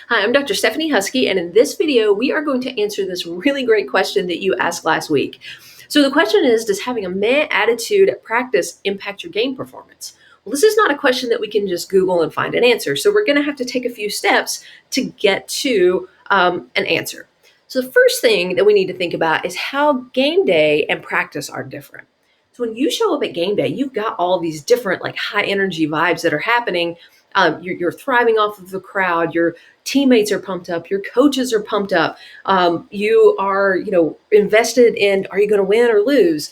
Hi, I'm Dr. Stephanie Husky, and in this video, we are going to answer this really great question that you asked last week. So the question is, does having a meh attitude at practice impact your game performance? Well, this is not a question that we can just Google and find an answer. So we're going to have to take a few steps to get to an answer. So the first thing that we need to think about is how game day and practice are different. So when you show up at game day, you've got all these different like high energy vibes that are happening. You're thriving off of the crowd. Your teammates are pumped up. Your coaches are pumped up. You are, invested in, are you going to win or lose?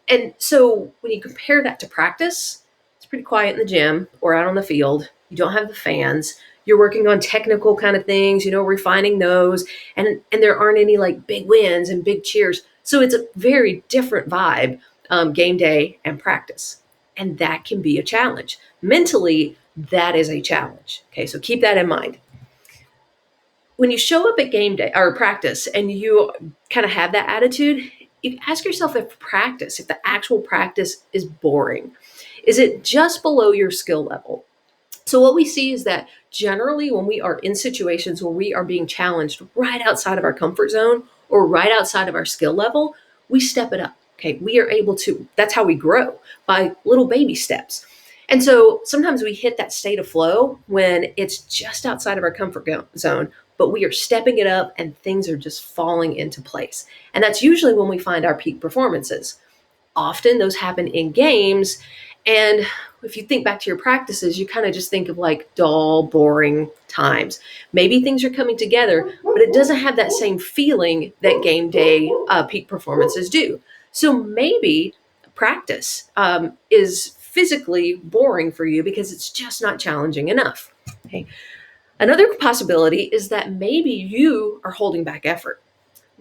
And so when you compare that to practice, it's pretty quiet in the gym or out on the field. You don't have the fans. You're working on technical kind of things, refining those, and there aren't any like big wins and big cheers. So it's a very different vibe, game day and practice, and that can be a challenge mentally. That is a challenge. Okay, so keep that in mind. When you show up at game day or practice and you kind of have that attitude, you ask yourself if the actual practice is boring. Is it just below your skill level? So what we see is that generally when we are in situations where we are being challenged right outside of our comfort zone or right outside of our skill level, we step it up. Okay, we are able to, that's how we grow, by little baby steps. And so sometimes we hit that state of flow when it's just outside of our comfort zone, but we are stepping it up and things are just falling into place. And that's usually when we find our peak performances. Often those happen in games. And if you think back to your practices, you kind of just think of like dull, boring times. Maybe things are coming together, but it doesn't have that same feeling that game day peak performances do. So maybe practice is physically boring for you because it's just not challenging enough. Okay. Another possibility is that maybe you are holding back effort.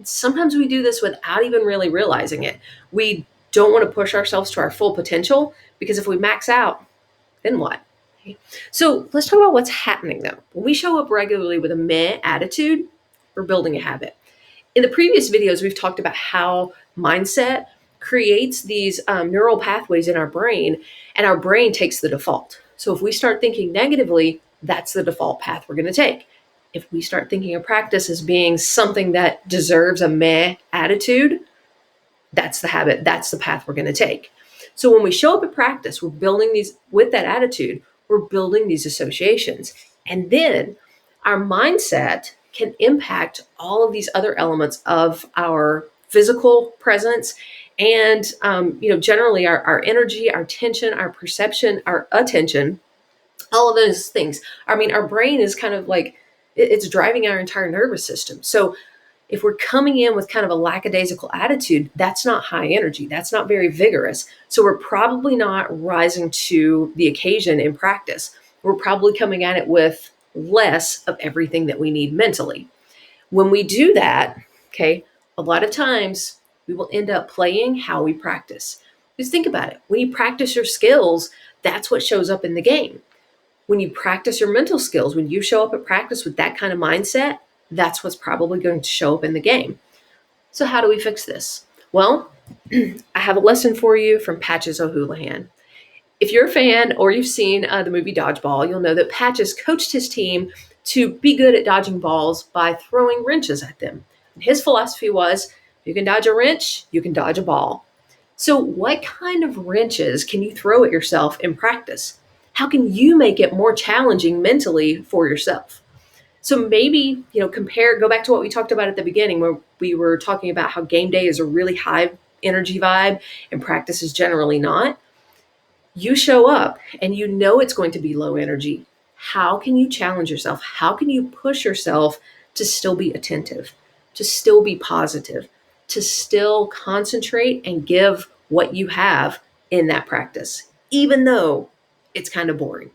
Sometimes we do this without even really realizing it. We don't want to push ourselves to our full potential because if we max out, then what? Okay. So let's talk about what's happening though. When we show up regularly with a meh attitude, we're building a habit. In the previous videos, we've talked about how mindset creates these neural pathways in our brain, and our brain takes the default. So if we start thinking negatively, that's the default path we're going to take. If we start thinking of practice as being something that deserves a meh attitude, that's the habit, that's the path we're going to take. So when we show up at practice, we're building these with that attitude, we're building these associations. And then our mindset can impact all of these other elements of our physical presence and, generally our energy, our tension, our perception, our attention, all of those things. I mean, our brain is kind of like, it's driving our entire nervous system. So if we're coming in with kind of a lackadaisical attitude, that's not high energy. That's not very vigorous. So we're probably not rising to the occasion in practice. We're probably coming at it with less of everything that we need mentally. When we do that, okay, a lot of times we will end up playing how we practice. Just think about it. When you practice your skills, that's what shows up in the game. When you practice your mental skills, when you show up at practice with that kind of mindset, that's what's probably going to show up in the game. So how do we fix this? Well, I have a lesson for you from Patches O'Houlihan. If you're a fan or you've seen the movie Dodgeball, you'll know that Patches coached his team to be good at dodging balls by throwing wrenches at them. And his philosophy was, if you can dodge a wrench, you can dodge a ball. So what kind of wrenches can you throw at yourself in practice? How can you make it more challenging mentally for yourself? So maybe, go back to what we talked about at the beginning where we were talking about how game day is a really high energy vibe and practice is generally not. You show up and you know it's going to be low energy. How can you challenge yourself? How can you push yourself to still be attentive, to still be positive, to still concentrate and give what you have in that practice, even though it's kind of boring?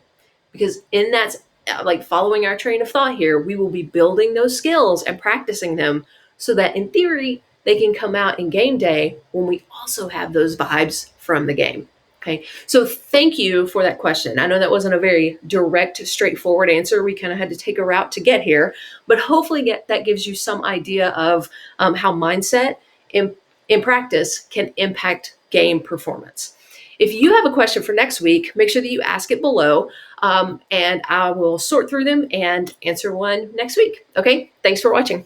Because in that, like following our train of thought here, we will be building those skills and practicing them so that in theory, they can come out in game day when we also have those vibes from the game. Okay, so thank you for that question. I know that wasn't a very direct, straightforward answer. We kind of had to take a route to get here, but hopefully that gives you some idea of how mindset in practice can impact game performance. If you have a question for next week, make sure that you ask it below, and I will sort through them and answer one next week. Okay, thanks for watching.